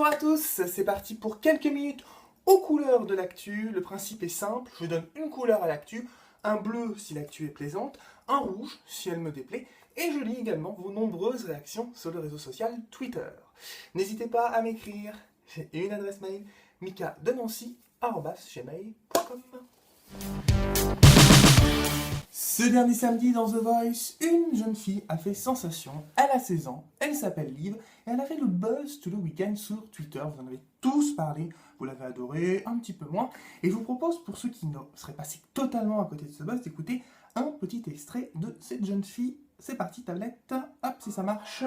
Bonjour à tous, c'est parti pour quelques minutes aux couleurs de l'actu. Le principe est simple, je donne une couleur à l'actu, un bleu si l'actu est plaisante, un rouge si elle me déplaît, et je lis également vos nombreuses réactions sur le réseau social Twitter. N'hésitez pas à m'écrire, j'ai une adresse mail, mika.denancy@gmail.com. Ce dernier samedi dans The Voice, une jeune fille a fait sensation. Elle a 16 ans, elle s'appelle Liv et elle a fait le buzz tout le week-end sur Twitter. Vous en avez tous parlé, vous l'avez adoré, un petit peu moins. Et je vous propose, pour ceux qui ne seraient passés totalement à côté de ce buzz, d'écouter un petit extrait de cette jeune fille. C'est parti, tablette, hop, si ça marche.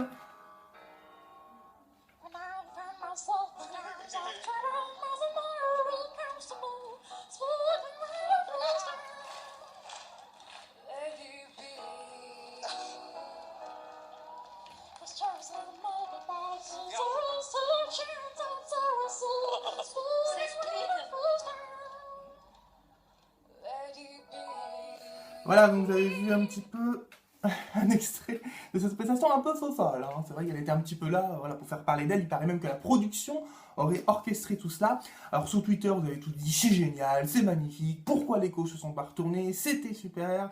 Voilà, donc vous avez vu un petit peu un extrait de cette prestation un peu folle. Hein. C'est vrai qu'elle était un petit peu là voilà, pour faire parler d'elle. Il paraît même que la production aurait orchestré tout cela. Alors sur Twitter, vous avez tout dit, c'est génial, c'est magnifique, pourquoi les causes se sont pas retournées, c'était super.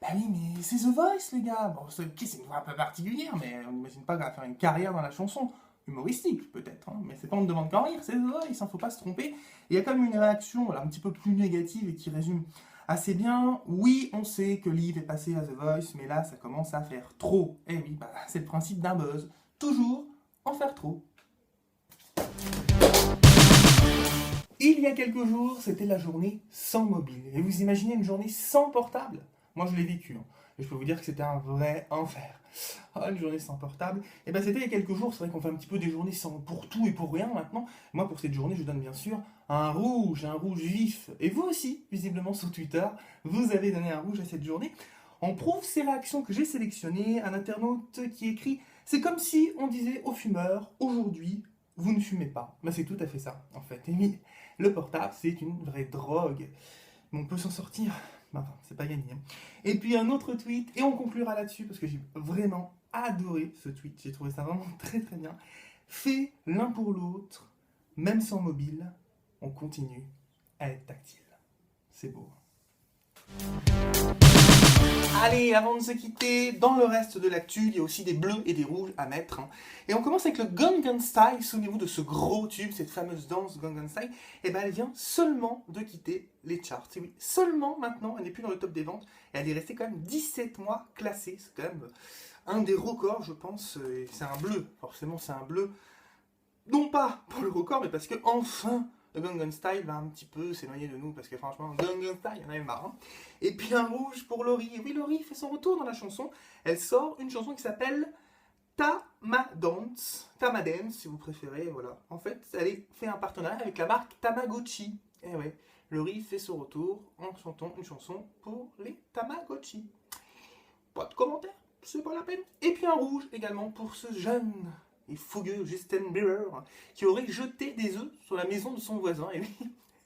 Ben oui, mais c'est The Voice, les gars. Bon, c'est une voix un peu particulière, mais on n'imagine pas qu'elle va faire une carrière dans la chanson. Humoristique, peut-être, hein, mais c'est pas on ne demande qu'en rire, c'est The Voice, hein, faut pas se tromper. Il y a quand même une réaction voilà, un petit peu plus négative et qui résume assez bien. Oui, on sait que Liv est passée à The Voice, mais là, ça commence à faire trop. Eh oui, bah, c'est le principe d'un buzz. Toujours en faire trop. Il y a quelques jours, c'était la journée sans mobile. Et vous imaginez une journée sans portable? Moi, je l'ai vécu. Hein. Et je peux vous dire que c'était un vrai enfer. Ah, une journée sans portable. Et ben c'était il y a quelques jours. C'est vrai qu'on fait un petit peu des journées sans pour tout et pour rien maintenant. Moi, pour cette journée, je donne bien sûr un rouge vif. Et vous aussi, visiblement sur Twitter, vous avez donné un rouge à cette journée. On prouve ces réactions que j'ai sélectionnées. Un internaute qui écrit: c'est comme si on disait aux fumeurs, aujourd'hui, vous ne fumez pas. Ben, c'est tout à fait ça, en fait. Et oui, le portable, c'est une vraie drogue. Mais on peut s'en sortir. Enfin, c'est pas gagné. Et puis un autre tweet, et on conclura là-dessus, parce que j'ai vraiment adoré ce tweet. J'ai trouvé ça vraiment très très bien. Fait l'un pour l'autre, même sans mobile, on continue à être tactile. C'est beau. Allez, avant de se quitter, dans le reste de l'actu, il y a aussi des bleus et des rouges à mettre. Hein. Et on commence avec le Gangnam Style. Souvenez-vous de ce gros tube, cette fameuse danse Gangnam Style. Et ben elle vient seulement de quitter les charts. Et oui, seulement maintenant, elle n'est plus dans le top des ventes. Et elle est restée quand même 17 mois classée. C'est quand même un des records, je pense. Et c'est un bleu, forcément c'est un bleu. Non pas pour le record, mais parce que enfin le Gangnam Style va un petit peu s'éloigner de nous, parce que franchement, Gangnam Style, il y en avait marre. Hein. Et puis un rouge pour Laurie. Et oui, Laurie fait son retour dans la chanson. Elle sort une chanson qui s'appelle Tamadance, si vous préférez, voilà. En fait, elle fait un partenariat avec la marque Tamagotchi. Et ouais, Laurie fait son retour en chantant une chanson pour les Tamagotchi. Pas de commentaires, c'est pas la peine. Et puis un rouge également pour ce jeune et fougueux Justin Bieber qui aurait jeté des œufs sur la maison de son voisin. Et oui,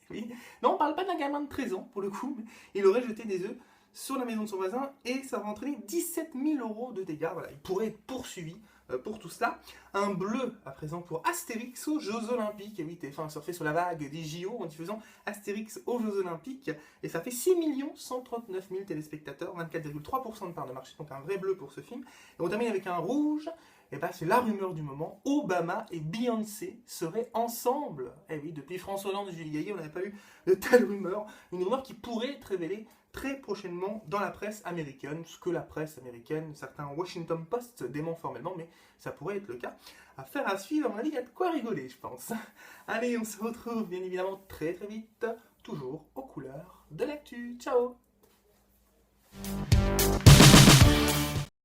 oui. Non, on parle pas d'un gamin de 13 ans pour le coup, mais il aurait jeté des œufs sur la maison de son voisin et ça va entraîner 17 000 € de dégâts. Voilà, il pourrait être poursuivi pour tout cela. Un bleu à présent pour Astérix aux Jeux Olympiques. Et oui, TF1 a surfé sur la vague des JO en diffusant Astérix aux Jeux Olympiques. Et ça fait 6 139 000 téléspectateurs, 24,3% de part de marché. Donc un vrai bleu pour ce film. Et on termine avec un rouge. Et ben c'est la rumeur du moment. Obama et Beyoncé seraient ensemble. Eh oui, depuis François Hollande et Julie Gaillet, on n'avait pas eu de telle rumeur. Une rumeur qui pourrait être révélée très prochainement dans la presse américaine, ce que la presse américaine, certains Washington Post dément formellement, mais ça pourrait être le cas. Affaire à suivre, à mon avis, il y a de quoi rigoler, je pense. Allez, on se retrouve bien évidemment très très vite, toujours aux couleurs de l'actu. Ciao!